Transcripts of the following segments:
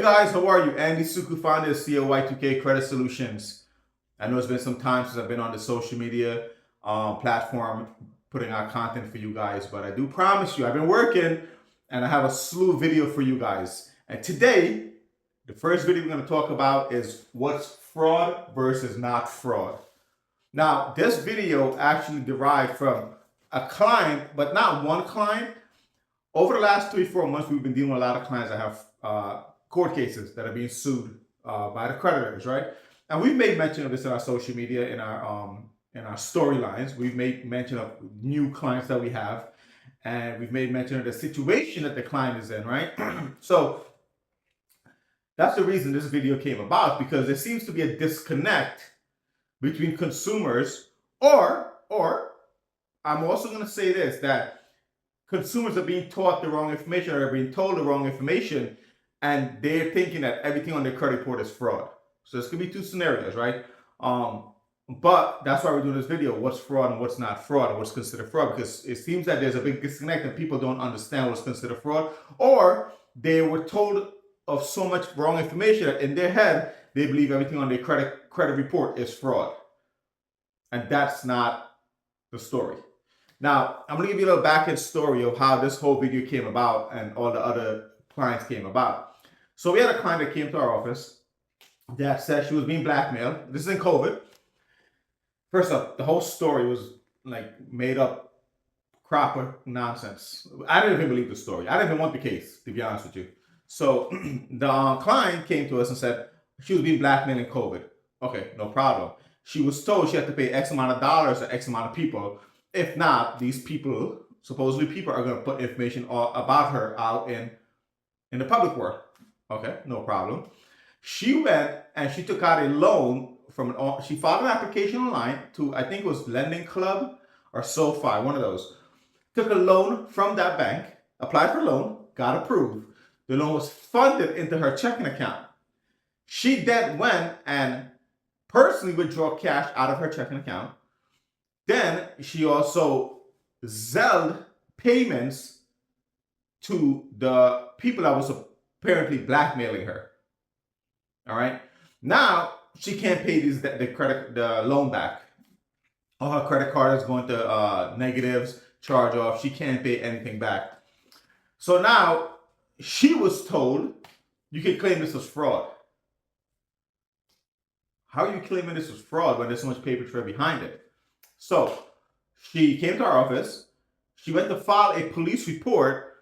guys, how are you? Andy Suku, founder of COY2K Credit Solutions. I know it's been some time since I've been on the social media platform putting out content for you guys, but I do promise you I've been working and I have a slew of video for you guys. And today, the first video we're going to talk about is what's fraud versus not fraud. Now, this video actually derived from a client, but not one client. Over the last 3-4 months, we've been dealing with a lot of clients that have court cases that are being sued by the creditors, right? And we've made mention of this in our social media, in our storylines. We've made mention of new clients that we have, and we've made mention of the situation that the client is in, right? So that's the reason this video came about, because there seems to be a disconnect between consumers, or I'm also going to say this, that consumers are being taught the wrong information or are being told the wrong information, and they're thinking that everything on their credit report is fraud. So this could be two scenarios, right? But that's why we're doing this video, what's fraud and what's not fraud, and what's considered fraud, because it seems that there's a big disconnect and people don't understand what's considered fraud, or they were told of so much wrong information that in their head, they believe everything on their credit report is fraud. And that's not the story. Now, I'm going to give you a little back-end story of how this whole video came about and all the other clients came about. So we had a client that came to our office that said she was being blackmailed. This is in COVID. First up, the whole story was like made up crap of nonsense. I didn't even believe the story. I didn't even want the case, to be honest with you. So the client came to us and said she was being blackmailed in COVID. Okay, no problem. She was told she had to pay X amount of dollars to X amount of people. If not, these people, supposedly people, are going to put information about her out in the public world. Okay, no problem. She went and she took out a loan from she filed an application online to, I think it was Lending Club or SoFi, one of those. Took a loan from that bank, applied for a loan, got approved. The loan was funded into her checking account. She then went and personally withdrew cash out of her checking account. Then she also Zelled payments to the people that was apparently blackmailing her. All right. Now she can't pay the loan back. All her credit card is going to negatives, charge off. She can't pay anything back. So now she was told you can claim this as fraud. How are you claiming this as fraud when there's so much paper trail behind it? So she came to our office. She went to file a police report.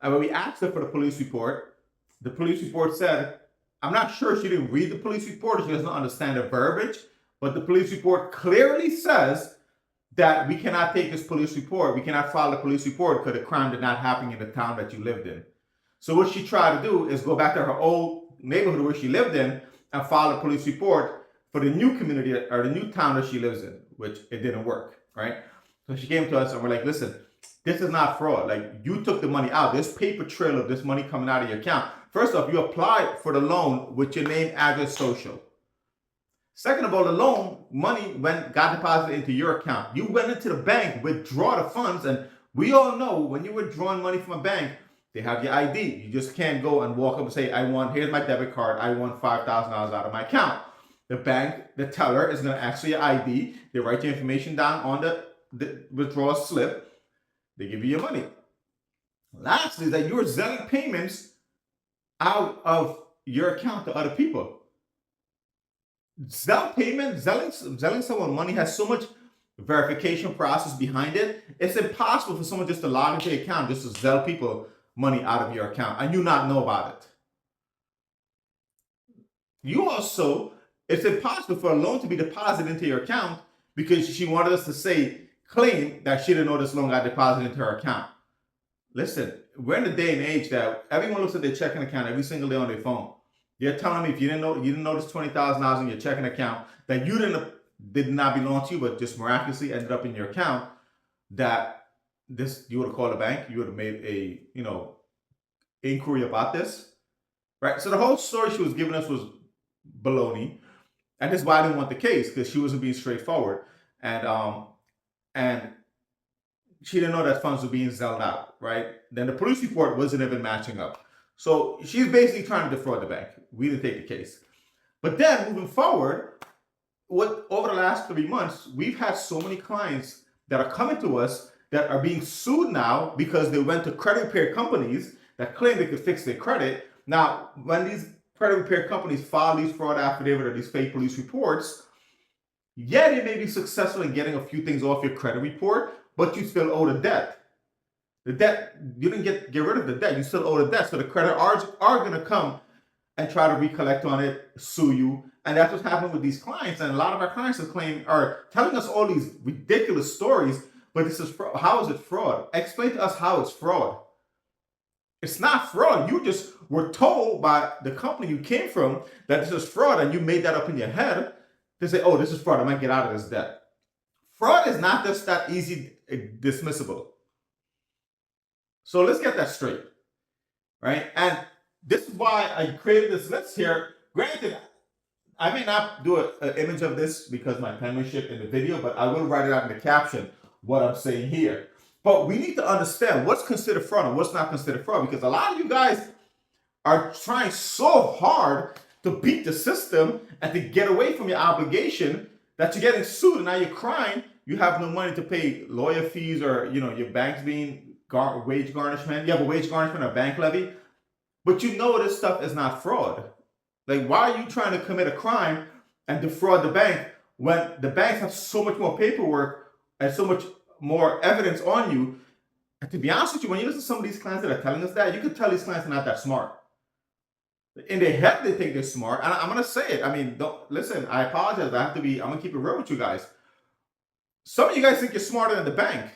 And when we asked her for the police report said, I'm not sure she didn't read the police report or she doesn't understand the verbiage, but the police report clearly says that we cannot take this police report. We cannot file a police report because the crime did not happen in the town that you lived in. So what she tried to do is go back to her old neighborhood where she lived in and file a police report for the new community or the new town that she lives in, which it didn't work, right? So she came to us and we're like, listen, this is not fraud. Like, you took the money out. There's paper trail of this money coming out of your account. First off, you applied for the loan with your name, address, social. Second of all, the loan money got deposited into your account. You went into the bank, withdraw the funds, and we all know when you're withdrawing money from a bank, they have your ID. You just can't go and walk up and say, here's my debit card. I want $5,000 out of my account. The bank, the teller is going to ask for your ID. They write your information down on the withdrawal slip. They give you your money. Lastly, that you're selling payments out of your account to other people. Selling someone money has so much verification process behind it. It's impossible for someone just to log into your account just to sell people money out of your account and you not know about it. It's impossible for a loan to be deposited into your account because she wanted us to claim that she didn't know this loan got deposited into her account. Listen, we're in the day and age that everyone looks at their checking account every single day on their phone. You're telling me if you didn't notice $20,000 in your checking account that did not belong to you, but just miraculously ended up in your account, that you would have called a bank, you would have made a inquiry about this, right? So the whole story she was giving us was baloney. And this is why I didn't want the case, because she wasn't being straightforward. And she didn't know that funds were being zelled out, right? Then the police report wasn't even matching up. So she's basically trying to defraud the bank. We didn't take the case. But then moving forward, over the last 3 months, we've had so many clients that are coming to us that are being sued now because they went to credit repair companies that claim they could fix their credit. Now, when these credit repair companies file these fraud affidavits or these fake police reports, yeah, they may be successful in getting a few things off your credit report, but you still owe the debt. The debt, you didn't get rid of the debt, you still owe the debt. So the creditors are going to come and try to recollect on it, sue you. And that's what's happening with these clients. And a lot of our clients are telling us all these ridiculous stories, but this is fraud. How is it fraud? Explain to us how it's fraud. It's not fraud. You just were told by the company you came from that this is fraud, and you made that up in your head to say, oh, this is fraud, I might get out of this debt. Fraud is not just that easy dismissible. So let's get that straight, right? And this is why I created this list here. Granted, I may not do an image of this because my penmanship in the video, but I will write it out in the caption what I'm saying here. But we need to understand what's considered fraud and what's not considered fraud, because a lot of you guys are trying so hard to beat the system and to get away from your obligation that you're getting sued and now you're crying. You have no money to pay lawyer fees, or your bank's being wage garnishment. You have a wage garnishment or bank levy, but you know this stuff is not fraud. Like, why are you trying to commit a crime and defraud the bank when the banks have so much more paperwork and so much more evidence on you? And to be honest with you, when you listen to some of these clients that are telling us that, you can tell these clients are not that smart. In their head, they think they're smart. And I'm going to say it. I mean, don't listen. I apologize. I'm going to keep it real with you guys. Some of you guys think you're smarter than the bank.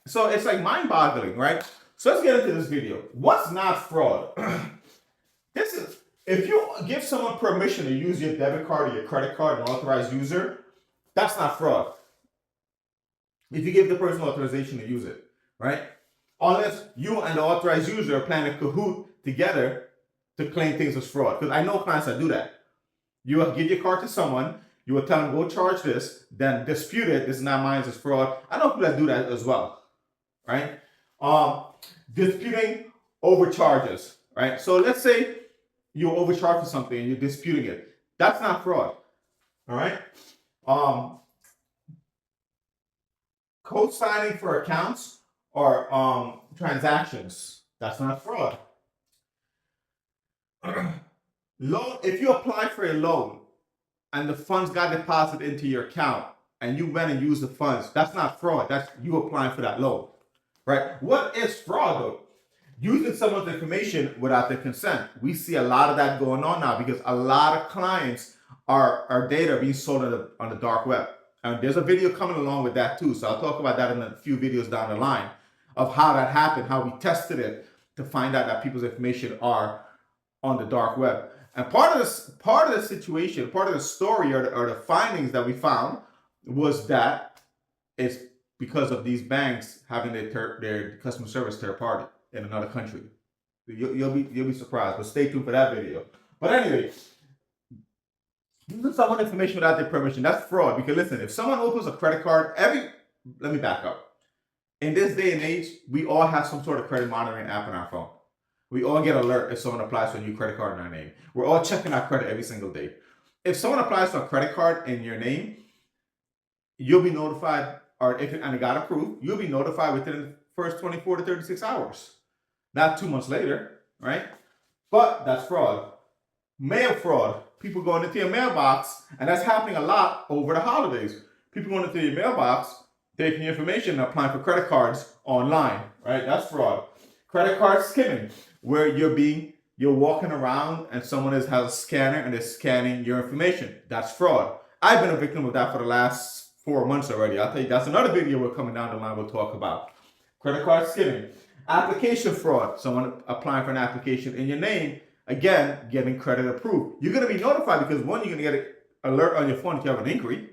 So it's like mind-boggling, right? So let's get into this video. What's not fraud? This is, if you give someone permission to use your debit card or your credit card, an authorized user, that's not fraud. If you give the person authorization to use it, right? Unless you and the authorized user are planning a cahoot together to claim things as fraud. Because I know clients that do that. You will give your card to someone, you will tell them, go charge this, then dispute it, this is not mine, it's fraud. I know people that do that as well. Right? Disputing overcharges, right? So let's say you overcharge for something and you're disputing it. That's not fraud. All right? Co-signing for accounts or transactions. That's not fraud. Loan, if you apply for a loan and the funds got deposited into your account and you went and used the funds, that's not fraud. That's you applying for that loan. Right? What is fraud though? Using someone's information without their consent. We see a lot of that going on now because a lot of clients our data are being sold on the dark web. And there's a video coming along with that too. So I'll talk about that in a few videos down the line of how that happened, how we tested it to find out that people's information are on the dark web. And part of the situation, part of the story or the findings that we found was that it's because of these banks having their customer service third party in another country. You'll be surprised, but stay tuned for that video. But anyway, using someone's information without their permission, that's fraud. Because listen, if someone opens a credit card, let me back up. In this day and age, we all have some sort of credit monitoring app on our phone. We all get alert if someone applies for a new credit card in our name. We're all checking our credit every single day. If someone applies for a credit card in your name, you'll be notified, and it got approved, you'll be notified within the first 24 to 36 hours. Not 2 months later, right? But that's fraud. Mail fraud. People going into your mailbox, and that's happening a lot over the holidays. People going into your mailbox, taking your information and applying for credit cards online, right? That's fraud. Credit card skimming, where you're walking around and someone has a scanner and they're scanning your information. That's fraud. I've been a victim of that for the last 4 months already. I'll tell you, that's another video we're coming down the line we'll talk about. Credit card skimming. Application fraud. Someone applying for an application in your name, again, getting credit approved. You're going to be notified because one, you're going to get an alert on your phone if you have an inquiry.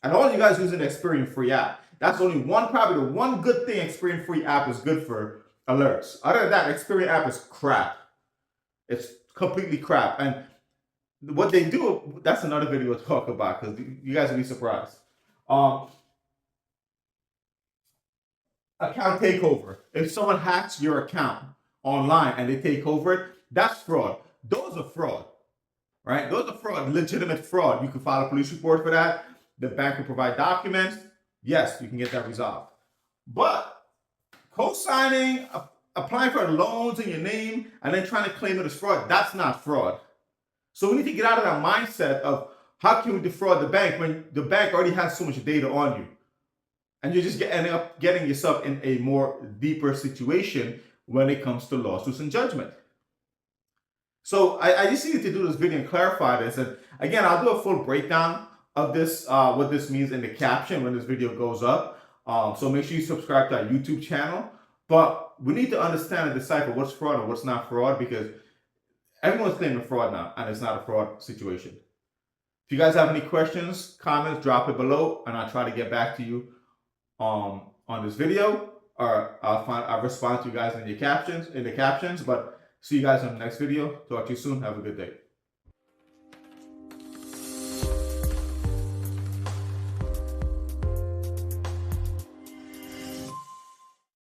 And all you guys using the Experian free app. That's only probably the one good thing Experian free app is good for alerts. Other than that, Experian app is crap. It's completely crap. And what they do, that's another video we'll talk about because you guys will be surprised. account takeover. If someone hacks your account online and they take over it, that's fraud. Those are fraud, right? Those are fraud, legitimate fraud. You can file a police report for that. The bank will provide documents. Yes, you can get that resolved. But co-signing, applying for loans in your name, and then trying to claim it as fraud, that's not fraud. So we need to get out of that mindset of how can we defraud the bank when the bank already has so much data on you. And you're just ending up getting yourself in a more deeper situation when it comes to lawsuits and judgment. So I just needed to do this video and clarify this. And again, I'll do a full breakdown of this, what this means in the caption when this video goes up. So make sure you subscribe to our YouTube channel. But we need to understand and decipher what's fraud and what's not fraud, because everyone's claiming fraud now, and it's not a fraud situation. If you guys have any questions, comments, drop it below, and I'll try to get back to you on this video, or I'll respond to you guys in the captions. But see you guys in the next video. Talk to you soon. Have a good day.